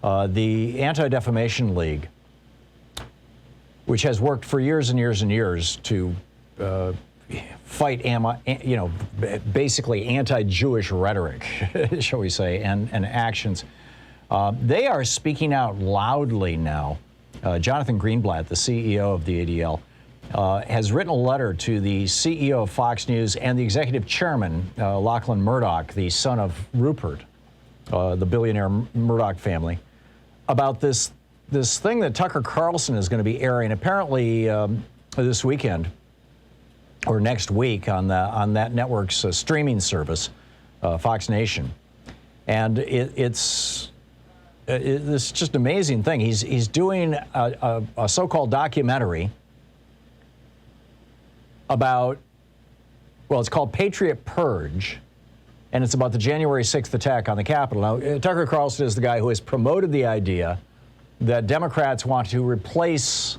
The Anti-Defamation League, which has worked for years and years and years to fight, basically anti-Jewish rhetoric, shall we say, and actions. They are speaking out loudly now. Jonathan Greenblatt, the CEO of the ADL, has written a letter to the CEO of Fox News and the executive chairman, Lachlan Murdoch, the son of Rupert, the billionaire Murdoch family, about this thing that Tucker Carlson is going to be airing apparently this weekend or next week on that network's streaming service, Fox Nation. And it's just an amazing thing. He's doing a so-called documentary about, well, it's called Patriot Purge, and it's about the January 6th attack on the Capitol. Now, Tucker Carlson is the guy who has promoted the idea that Democrats want to replace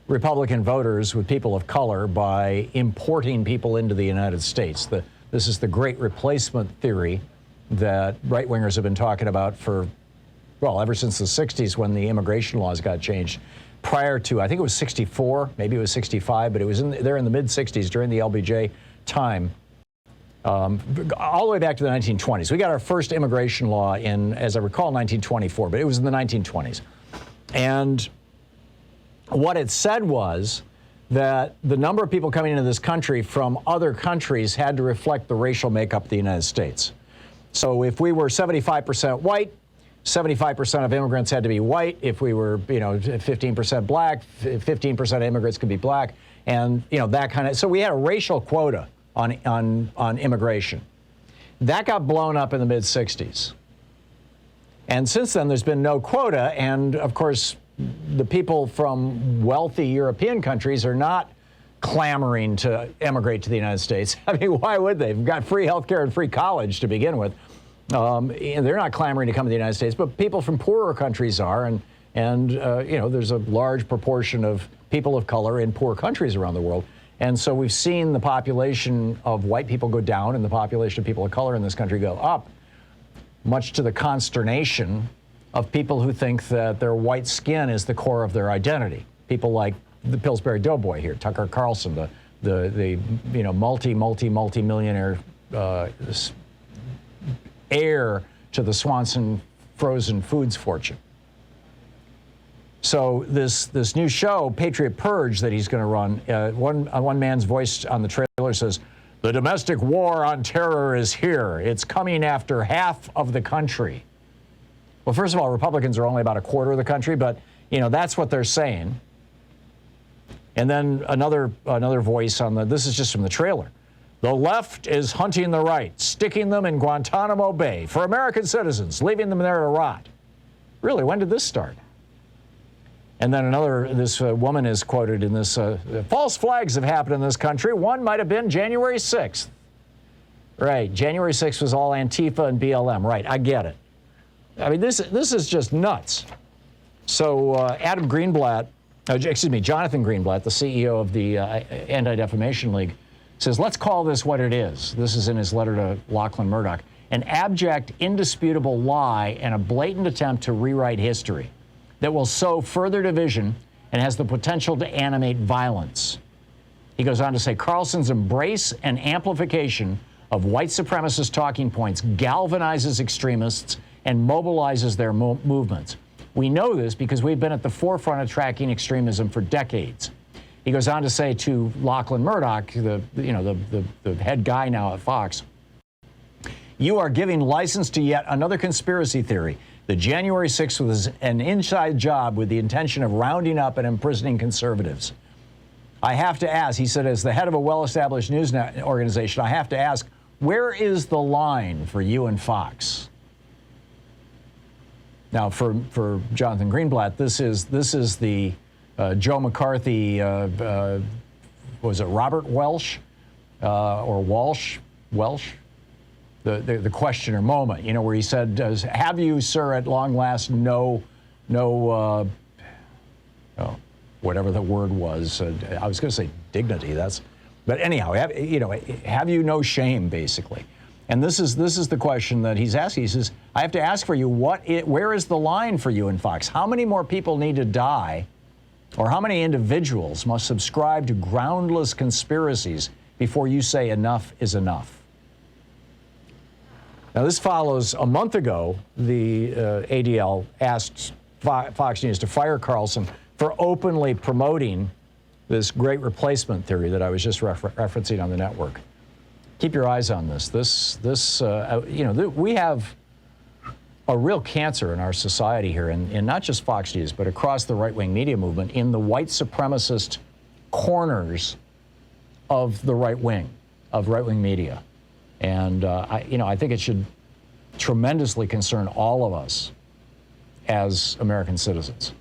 Republican voters with people of color by importing people into the United States. This is the great replacement theory that right-wingers have been talking about for, well, ever since the 60s when the immigration laws got changed. Prior to, I think it was 64, maybe it was 65, but it was there in the mid-60s during the LBJ time, all the way back to the 1920s. We got our first immigration law in, as I recall, 1924, but it was in the 1920s. And what it said was that the number of people coming into this country from other countries had to reflect the racial makeup of the United States. So if we were 75% white, 75% of immigrants had to be white. If we were, 15% black, 15% of immigrants could be black, and that kind of. So we had a racial quota on immigration. That got blown up in the mid '60s, and since then there's been no quota. And of course, the people from wealthy European countries are not clamoring to emigrate to the United States. I mean, why would they? They've got free health care and free college to begin with. They're not clamoring to come to the United States, but people from poorer countries are, and there's a large proportion of people of color in poor countries around the world. And so we've seen the population of white people go down and the population of people of color in this country go up, much to the consternation of people who think that their white skin is the core of their identity. People like the Pillsbury Doughboy here, Tucker Carlson, the multi-millionaire heir to the Swanson frozen foods fortune. So this new show, Patriot Purge, that he's going to run, one man's voice on the trailer says, "The domestic war on terror is here. It's coming after half of the country." Well, first of all, Republicans are only about a quarter of the country, but that's what they're saying. And then another voice on this is just from the trailer. "The left is hunting the right, sticking them in Guantanamo Bay for American citizens, leaving them there to rot." Really, when did this start? And then this woman is quoted in this, "False flags have happened in this country. One might have been January 6th. Right, January 6th was all Antifa and BLM. Right, I get it. I mean, this is just nuts. So Jonathan Greenblatt, the CEO of the Anti-Defamation League, says, let's call this what it is. This is in his letter to Lachlan Murdoch. An abject, indisputable lie and a blatant attempt to rewrite history that will sow further division and has the potential to animate violence. He goes on to say, Carlson's embrace and amplification of white supremacist talking points galvanizes extremists and mobilizes their movements. We know this because we've been at the forefront of tracking extremism for decades. He goes on to say to Lachlan Murdoch, the head guy now at Fox, "You are giving license to yet another conspiracy theory. The January 6th was an inside job with the intention of rounding up and imprisoning conservatives. I have to ask," he said, as the head of a well-established news organization, "I have to ask, where is the line for you and Fox?" Now, for Jonathan Greenblatt, this is the Joe McCarthy, was it Robert Welsh or Welsh? The questioner moment, where he said, "Have you, sir, at long last, whatever the word was." I was going to say dignity. But anyhow, have you no shame, basically? And this is the question that he's asking. He says, I have to ask for you, where is the line for you in Fox? How many more people need to die, or how many individuals must subscribe to groundless conspiracies before you say enough is enough? Now, this follows a month ago, the ADL asked Fox News to fire Carlson for openly promoting this great replacement theory that I was just referencing on the network. Keep your eyes on this. We have a real cancer in our society here, and not just Fox News, but across the right-wing media movement, in the white supremacist corners of the right wing, of right-wing media. And I think it should tremendously concern all of us as American citizens.